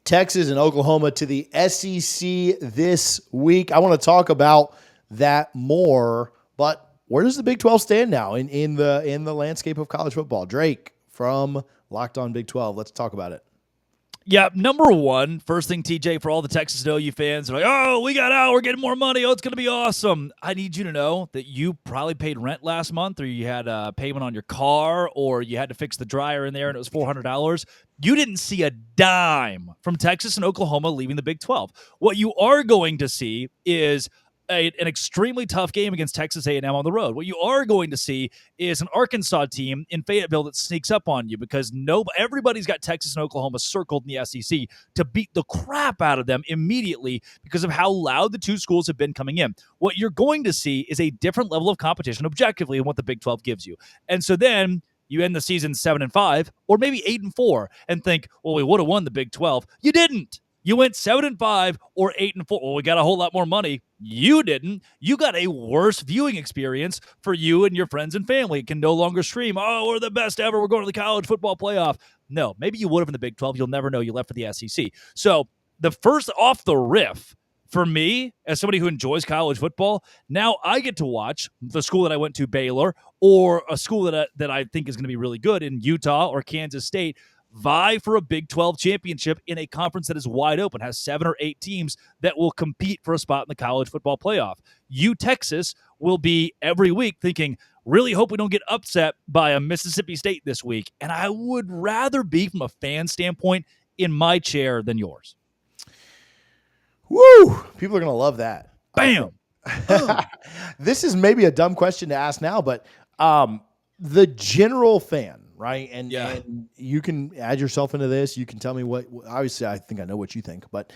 Texas and Oklahoma to the SEC this week. I want to talk about that more, but where does the Big 12 stand now in the landscape of college football? Drake from Locked On Big 12. Let's talk about it. Yeah, number one, first thing, TJ, for all the Texas and OU fans, they're like, oh, we got out, we're getting more money, oh, it's going to be awesome. I need you to know that you probably paid rent last month, or you had a payment on your car, or you had to fix the dryer in there and it was $400. You didn't see a dime from Texas and Oklahoma leaving the Big 12. What you are going to see is an extremely tough game against Texas A&M on the road. What you are going to see is an Arkansas team in Fayetteville that sneaks up on you because everybody's got Texas and Oklahoma circled in the SEC to beat the crap out of them immediately because of how loud the two schools have been coming in. What you're going to see is a different level of competition objectively than what the Big 12 gives you. And so then you end the season 7-5 or maybe 8-4 and think, well, we would have won the Big 12. You didn't. You went 7-5 or 8-4. Well, we got a whole lot more money. You didn't. You got a worse viewing experience for you and your friends and family. It can no longer stream, oh, we're the best ever, we're going to the college football playoff. No, maybe you would have in the Big 12. You'll never know. You left for the SEC. So the first off the riff, for me, as somebody who enjoys college football, now I get to watch the school that I went to, Baylor, or a school that I think is going to be really good in Utah or Kansas State, vie for a Big 12 championship in a conference that is wide open, has 7 or 8 teams that will compete for a spot in the college football playoff. Texas will be every week thinking, really hope we don't get upset by a Mississippi State this week. And I would rather be, from a fan standpoint, in my chair than yours. Woo! People are going to love that. Bam! This is maybe a dumb question to ask now, but the general fan, right? And you can add yourself into this. You can tell me what, obviously I think I know what you think, but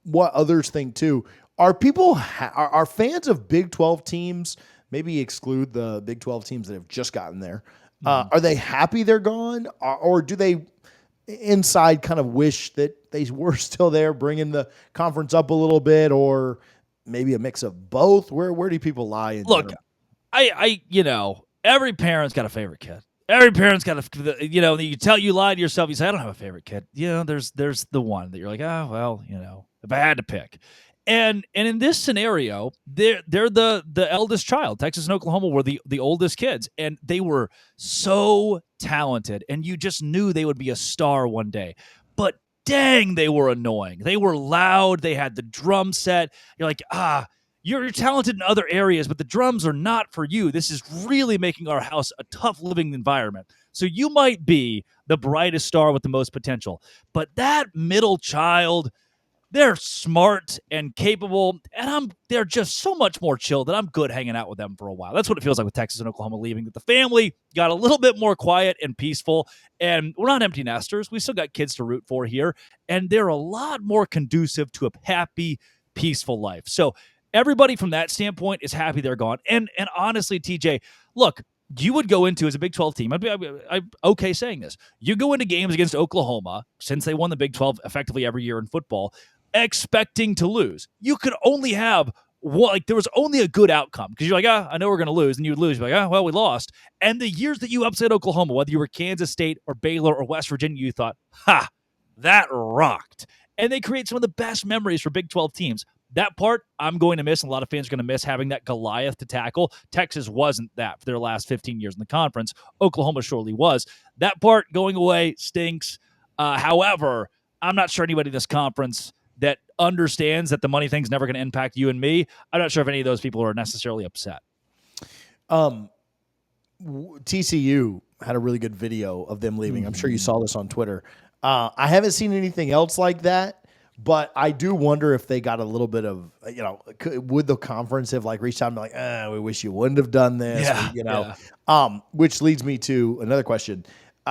what others think too. Are people, are fans of Big 12 teams, maybe exclude the Big 12 teams that have just gotten there. Are they happy they're gone? Or do they inside kind of wish that they were still there, bringing the conference up a little bit, or maybe a mix of both? Where do people lie? Look, I every parent's got a favorite kid. Every parent's got you lie to yourself. You say, I don't have a favorite kid. There's the one that you're like, oh, well, if I had to pick. And in this scenario, they're the eldest child. Texas and Oklahoma were the oldest kids, and they were so talented, and you just knew they would be a star one day. But dang, they were annoying. They were loud. They had the drum set. You're like, You're talented in other areas, but the drums are not for you. This is really making our house a tough living environment. So you might be the brightest star with the most potential, but that middle child, they're smart and capable, and they're just so much more chill that I'm good hanging out with them for a while. That's what it feels like with Texas and Oklahoma leaving, that the family got a little bit more quiet and peaceful, and we're not empty nesters. We still got kids to root for here, and they're a lot more conducive to a happy, peaceful life. So everybody from that standpoint is happy they're gone. And honestly, TJ, look, you would go into, as a Big 12 team, I'm okay saying this, you go into games against Oklahoma, since they won the Big 12 effectively every year in football, expecting to lose. You could only have one, there was only a good outcome, because you're like, I know we're going to lose, and you would lose. You're like, well, we lost. And the years that you upset Oklahoma, whether you were Kansas State or Baylor or West Virginia, you thought, that rocked. And they create some of the best memories for Big 12 teams. That part I'm going to miss, and a lot of fans are going to miss having that Goliath to tackle. Texas wasn't that for their last 15 years in the conference. Oklahoma surely was. That part going away stinks. However, I'm not sure anybody in this conference that understands that the money thing's never going to impact you and me. I'm not sure if any of those people are necessarily upset. TCU had a really good video of them leaving. I'm sure you saw this on Twitter. I haven't seen anything else like that. But I do wonder if they got a little bit of, would the conference have reached out and be like, we wish you wouldn't have done this, which leads me to another question.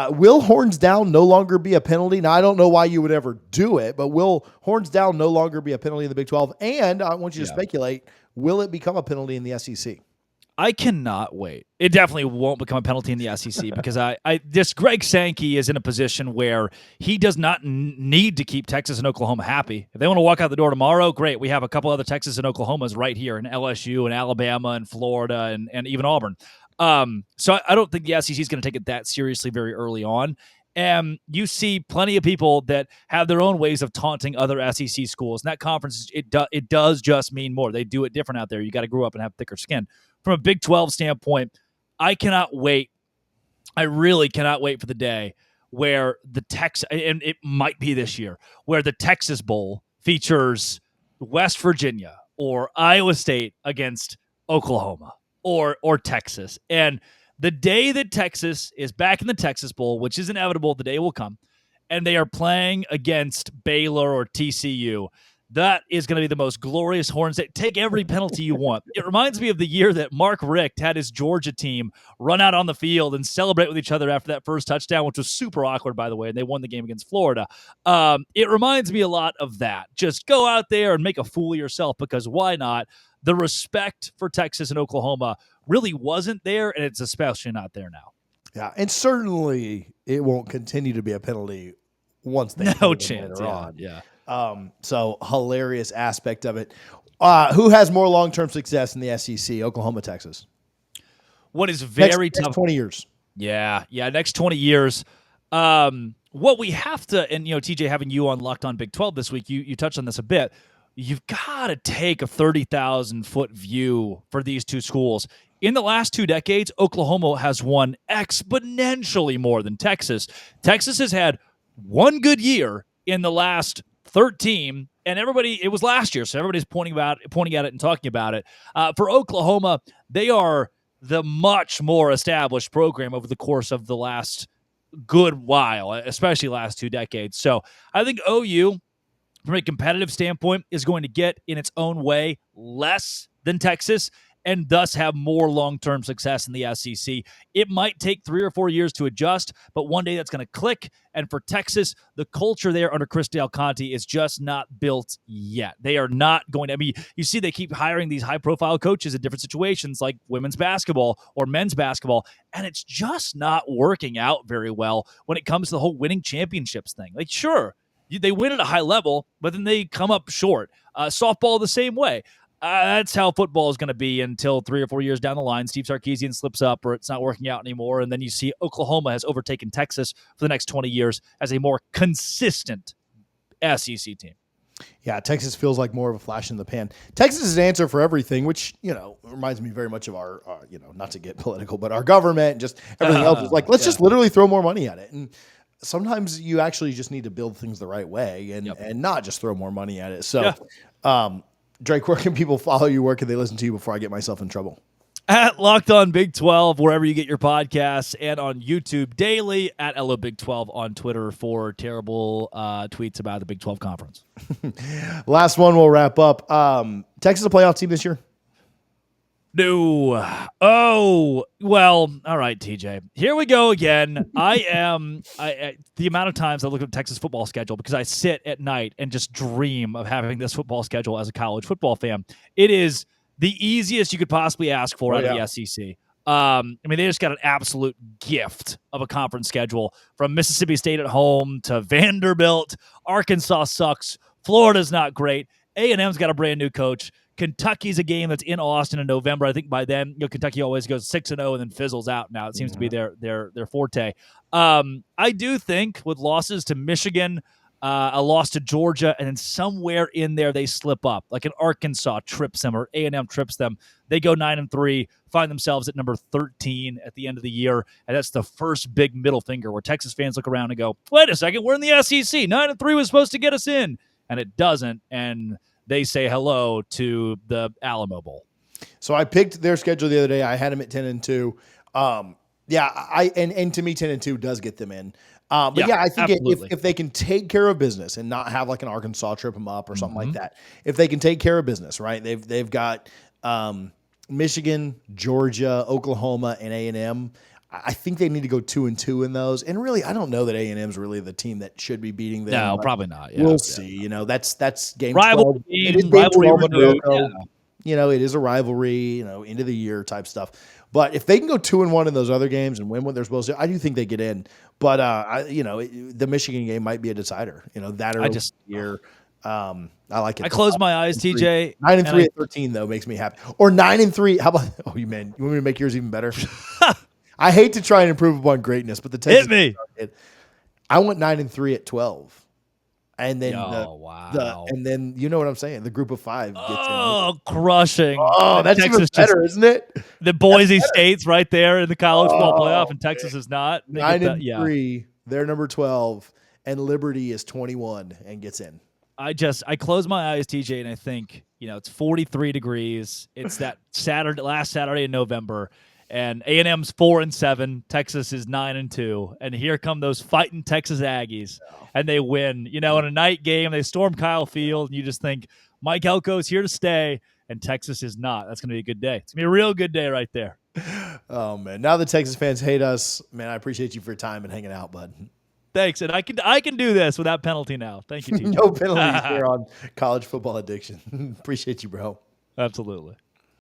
Will horns down no longer be a penalty? Now, I don't know why you would ever do it, but will horns down no longer be a penalty in the Big 12? And I want you to speculate, will it become a penalty in the SEC? I cannot wait. It definitely won't become a penalty in the SEC because this Greg Sankey is in a position where he does not need to keep Texas and Oklahoma happy. If they want to walk out the door tomorrow, great. We have a couple other Texas and Oklahomas right here in LSU and Alabama and Florida and even Auburn. So I don't think the SEC is going to take it that seriously very early on. And you see plenty of people that have their own ways of taunting other SEC schools. And that conference, it does just mean more. They do it different out there. You got to grow up and have thicker skin. From a Big 12 standpoint, I cannot wait. I really cannot wait for the day where the Texas, and it might be this year, where the Texas Bowl features West Virginia or Iowa State against Oklahoma or Texas. And the day that Texas is back in the Texas Bowl, which is inevitable, the day will come, and they are playing against Baylor or TCU, that is going to be the most glorious horns. Take every penalty you want. It reminds me of the year that Mark Richt had his Georgia team run out on the field and celebrate with each other after that first touchdown, which was super awkward, by the way, and they won the game against Florida. It reminds me a lot of that. Just go out there and make a fool of yourself, because why not? The respect for Texas and Oklahoma really wasn't there, and it's especially not there now. Yeah, and certainly it won't continue to be a penalty once they no chance on. Yeah. So hilarious aspect of it. Who has more long-term success in the SEC, Oklahoma, Texas? What is very tough. Next 20 years. Yeah. Next 20 years. What we have to, and TJ, having you on Locked On Big 12 this week, you touched on this a bit. You've got to take a 30,000-foot view for these two schools. In the last 2 decades, Oklahoma has won exponentially more than Texas. Texas has had one good year in the last 13, and it was last year, so everybody's pointing at it and talking about it. For Oklahoma, they are the much more established program over the course of the last good while, especially last 2 decades. So I think OU, from a competitive standpoint, is going to get in its own way less than Texas, and thus have more long-term success in the SEC. It might take 3 or 4 years to adjust, but one day that's going to click. And for Texas, the culture there under Chris Del Conte is just not built yet. They are not going to, you see they keep hiring these high-profile coaches in different situations like women's basketball or men's basketball, and it's just not working out very well when it comes to the whole winning championships thing. Like, sure, they win at a high level, but then they come up short. Softball the same way. That's how football is going to be until 3 or 4 years down the line. Steve Sarkisian slips up or it's not working out anymore. And then you see Oklahoma has overtaken Texas for the next 20 years as a more consistent SEC team. Yeah, Texas feels like more of a flash in the pan. Texas is an answer for everything, which, reminds me very much of our, not to get political, but our government and just everything else is like, let's just literally throw more money at it. And sometimes you actually just need to build things the right way and not just throw more money at it. So, Drake, where can people follow you? Where can they listen to you before I get myself in trouble? At Locked On Big 12, wherever you get your podcasts, and on YouTube daily at LO Big 12 on Twitter for terrible tweets about the Big 12 conference. Last one, we'll wrap up. Texas a playoff team this year? No. Oh, well, all right, TJ. Here we go again. The amount of times I look at the Texas football schedule, because I sit at night and just dream of having this football schedule as a college football fan. It is the easiest you could possibly ask for out of the SEC. They just got an absolute gift of a conference schedule, from Mississippi State at home to Vanderbilt. Arkansas sucks. Florida's not great. A&M's got a brand new coach. Kentucky's a game that's in Austin in November. I think by then, Kentucky always goes 6-0 and then fizzles out. Now it seems to be their forte. I do think with losses to Michigan, a loss to Georgia, and then somewhere in there they slip up, like an Arkansas trips them or A&M trips them. They go 9-3, find themselves at number 13 at the end of the year, and that's the first big middle finger where Texas fans look around and go, "Wait a second, we're in the SEC. 9-3 was supposed to get us in," and it doesn't. And they say hello to the Alamo Bowl. So I picked their schedule the other day. I had them at 10-2. And to me, 10-2 does get them in. I think if they can take care of business and not have like an Arkansas trip them up or something like that, if they can take care of business, right? They've got Michigan, Georgia, Oklahoma, and A&M. I think they need to go 2-2 in those. And really, I don't know that A&M is really the team that should be beating them. No, probably not. Yeah, we'll see. That's game rivalry 12. It is rivalry. It is a rivalry, end of the year type stuff. But if they can go 2-1 in those other games and win what they're supposed to, I do think they get in. But the Michigan game might be a decider. That or year. I like it. I close my eyes, TJ. 9-3 at 13 though makes me happy. Or 9-3. How about? Oh, you want me to make yours even better? I hate to try and improve upon greatness, but the Texas hit me. I went 9-3 at 12. And then wow. and then you know what I'm saying? The group of 5 gets in. Oh, crushing. Oh, that's even better, isn't it? The Boise State's right there in the college football playoff, and Texas is not. 9-3, they're number 12, and Liberty is 21 and gets in. I close my eyes, TJ, and I think, it's 43 degrees. It's that last Saturday in November, and A&M's 4-7, Texas is 9-2, and here come those fighting Texas Aggies, and they win. In a night game, they storm Kyle Field, and you just think Mike Elko's here to stay, and Texas is not. That's going to be a good day. It's going to be a real good day right there. Oh man, now the Texas fans hate us, man. I appreciate you for your time and hanging out, bud. Thanks, and I can do this without penalty now. Thank you, TJ. No penalties here on College Football Addiction. Appreciate you, bro. Absolutely.